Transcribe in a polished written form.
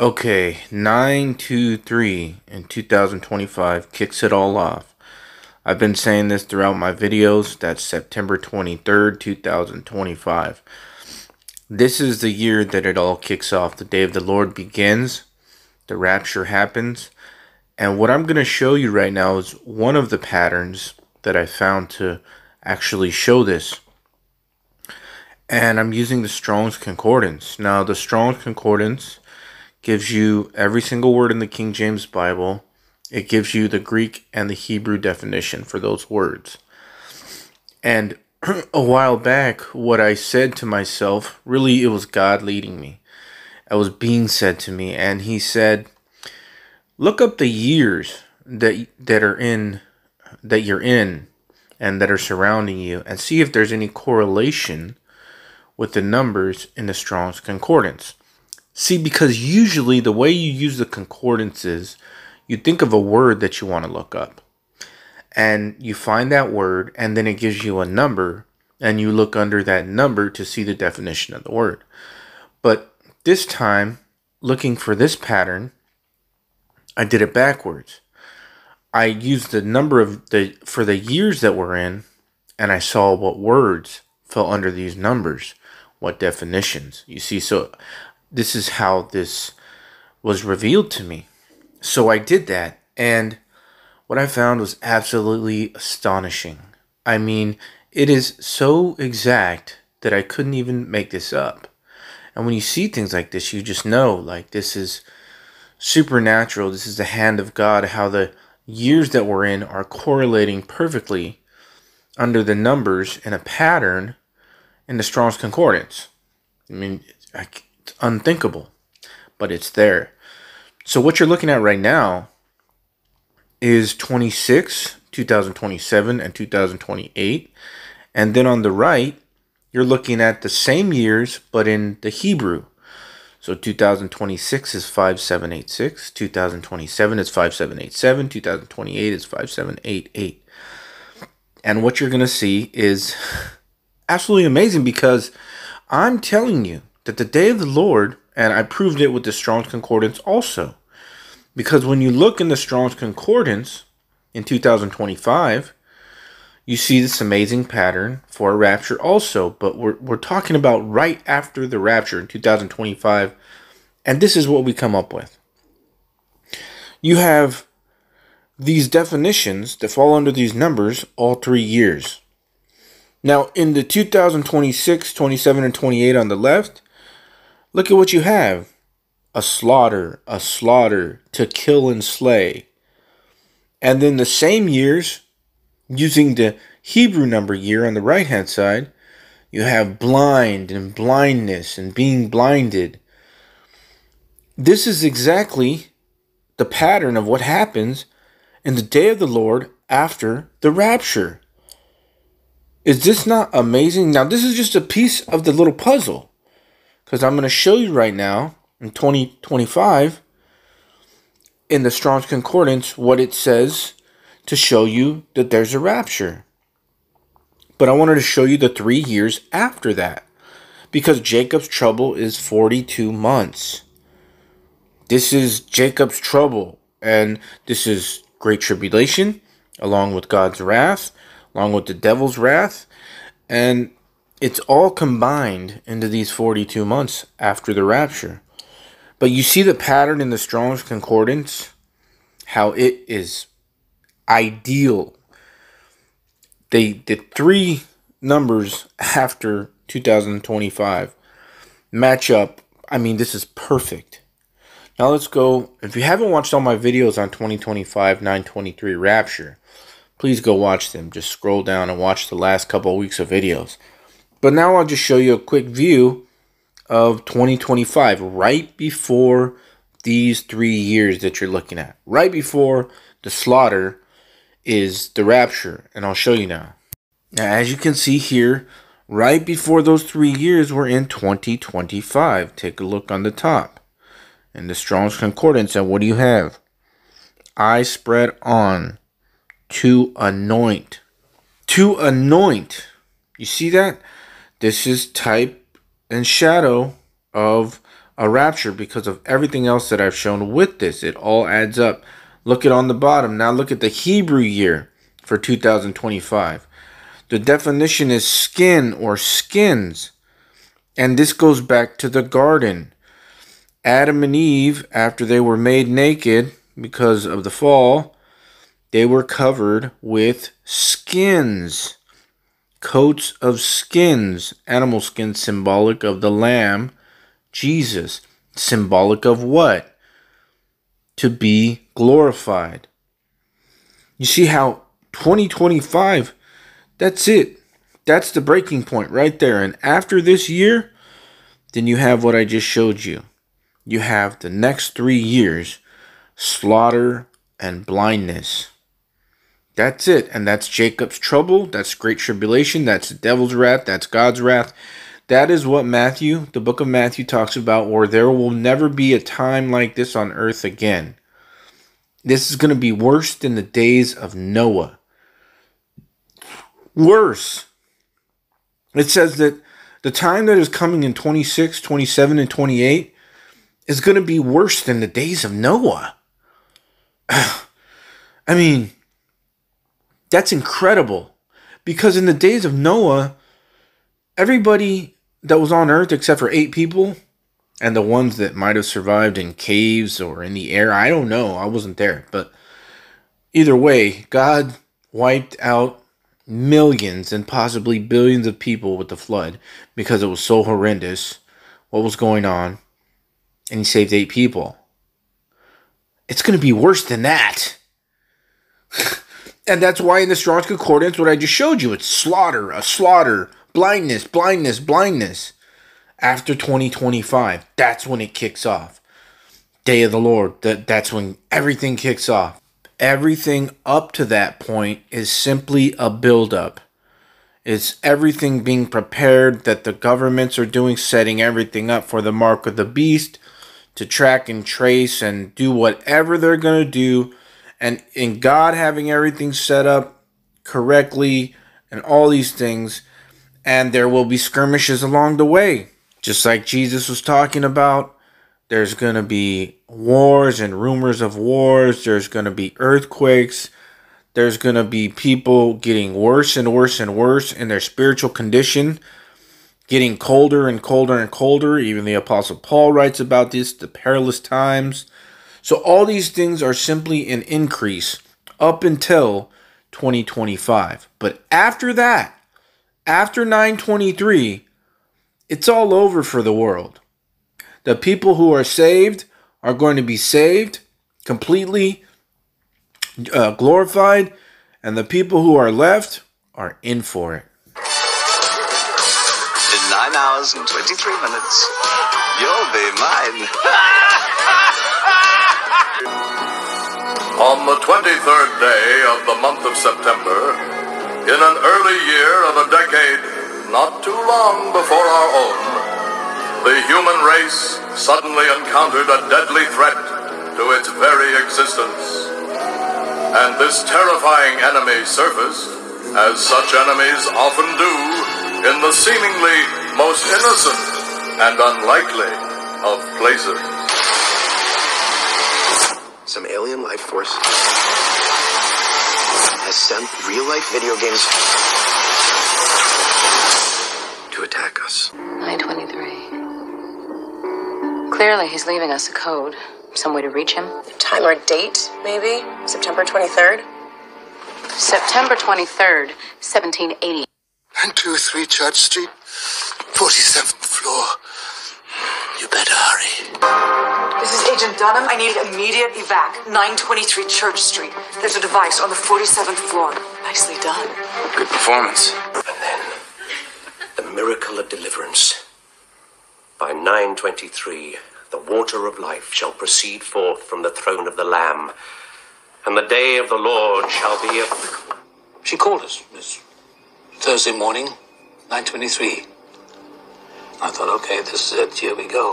Okay, 923 in 2025 kicks it all off. I've been saying this throughout my videos. That's September 23rd, 2025. This is the year that it all kicks off. The day of the Lord begins. The rapture happens. And what I'm going to show you right now is one of the patterns that I found to actually show this. And I'm using the Strong's Concordance. Now, the Strong's Concordance gives you every single word in the King James Bible. It gives you the Greek and the Hebrew definition for those words. And a while back, what I said to myself, really it was God leading me. It was being said to me, and he said, look up the years that you're in and that are surrounding you, and see if there's any correlation with the numbers in the Strong's Concordance. See, because usually the way you use the concordance is you think of a word that you want to look up. And you find that word, and then it gives you a number, and you look under that number to see the definition of the word. But this time, looking for this pattern, I did it backwards. I used the number for the years that we're in, and I saw what words fell under these numbers, what definitions. You see, so this is how this was revealed to me. So I did that, and what I found was absolutely astonishing. I mean, it is so exact that I couldn't even make this up. And when you see things like this, you just know, like, this is supernatural. This is the hand of God, how the years that we're in are correlating perfectly under the numbers in a pattern in the Strong's Concordance. I mean, it's unthinkable, but it's there. So what you're looking at right now is 26, 2027, and 2028. And then on the right, you're looking at the same years, but in the Hebrew. So 2026 is 5786, 2027 is 5787, 2028 is 5788. And what you're going to see is absolutely amazing, because I'm telling you that the day of the Lord, and I proved it with the Strong's Concordance also, because when you look in the Strong's Concordance in 2025, you see this amazing pattern for a rapture also, but we're talking about right after the rapture in 2025, and this is what we come up with. You have these definitions that fall under these numbers all 3 years. Now, in the 2026, 27, and 28 on the left, look at what you have. A slaughter, to kill and slay. And then the same years, using the Hebrew number year on the right-hand side, you have blind and blindness and being blinded. This is exactly the pattern of what happens in the day of the Lord after the rapture. Is this not amazing? Now, this is just a piece of the little puzzle, because I'm going to show you right now in 2025 in the Strong's Concordance what it says to show you that there's a rapture. But I wanted to show you the 3 years after that, because Jacob's trouble is 42 months. This is Jacob's trouble, and this is great tribulation, along with God's wrath, along with the devil's wrath, and it's all combined into these 42 months after the rapture. But you see the pattern in the Strong's Concordance, how it is ideal. The 3 numbers after 2025 match up. I mean, this is perfect. Now let's go. If you haven't watched all my videos on 2025 923 rapture, please go watch them. Just scroll down and watch the last couple of weeks of videos. But now I'll just show you a quick view of 2025, right before these 3 years that you're looking at. Right before the slaughter is the rapture, and I'll show you now. Now, as you can see here, right before those 3 years, we're in 2025. Take a look on the top in the Strong's Concordance, and what do you have? I spread on to anoint. To anoint. You see that? This is type and shadow of a rapture because of everything else that I've shown with this. It all adds up. Look at on the bottom. Now look at the Hebrew year for 2025. The definition is skin or skins. And this goes back to the garden. Adam and Eve, after they were made naked because of the fall, they were covered with skins. Coats of skins. Animal skins, symbolic of the Lamb, Jesus. Symbolic of what? To be glorified. You see how 2025, that's it. That's the breaking point right there. And after this year, then you have what I just showed you. You have the next 3 years, slaughter and blindness. That's it. And that's Jacob's trouble. That's great tribulation. That's the devil's wrath. That's God's wrath. That is what Matthew, the book of Matthew, talks about, where there will never be a time like this on earth again. This is going to be worse than the days of Noah. Worse. It says that the time that is coming in 26, 27, and 28 is going to be worse than the days of Noah. I mean, that's incredible. Because in the days of Noah, everybody that was on earth except for 8 people, and the ones that might have survived in caves or in the air, I don't know. I wasn't there. But either way, God wiped out millions and possibly billions of people with the flood because it was so horrendous what was going on, and he saved 8 people. It's going to be worse than that. And that's why in the Strong's Concordance, what I just showed you, it's slaughter, a slaughter, blindness, blindness, blindness. After 2025, that's when it kicks off. Day of the Lord, that's when everything kicks off. Everything up to that point is simply a buildup. It's everything being prepared that the governments are doing, setting everything up for the mark of the beast to track and trace and do whatever they're going to do. And in God having everything set up correctly and all these things. And there will be skirmishes along the way. Just like Jesus was talking about. There's going to be wars and rumors of wars. There's going to be earthquakes. There's going to be people getting worse and worse and worse in their spiritual condition. Getting colder and colder and colder. Even the Apostle Paul writes about this, the perilous times. So all these things are simply an increase up until 2025. But after that, after 923, it's all over for the world. The people who are saved are going to be saved, completely glorified, and the people who are left are in for it. In 9 hours and 23 minutes, you'll be mine. On the 23rd day of the month of September, in an early year of a decade not too long before our own, the human race suddenly encountered a deadly threat to its very existence. And this terrifying enemy surfaced, as such enemies often do, in the seemingly most innocent and unlikely of places. Some alien life force has sent real-life video games to attack us. 923. Clearly, he's leaving us a code. Some way to reach him. Time or date, maybe? September 23rd? September 23rd, 1780. 923 Church Street, 47th floor. You better hurry. This is Agent Dunham. I need immediate evac. 923 Church Street. There's a device on the 47th floor. Nicely done. Good performance. And then, the miracle of deliverance. By 923, the water of life shall proceed forth from the throne of the Lamb, and the day of the Lord shall be a... She called us this Thursday morning, 9:23. I thought, okay, this is it. Here we go.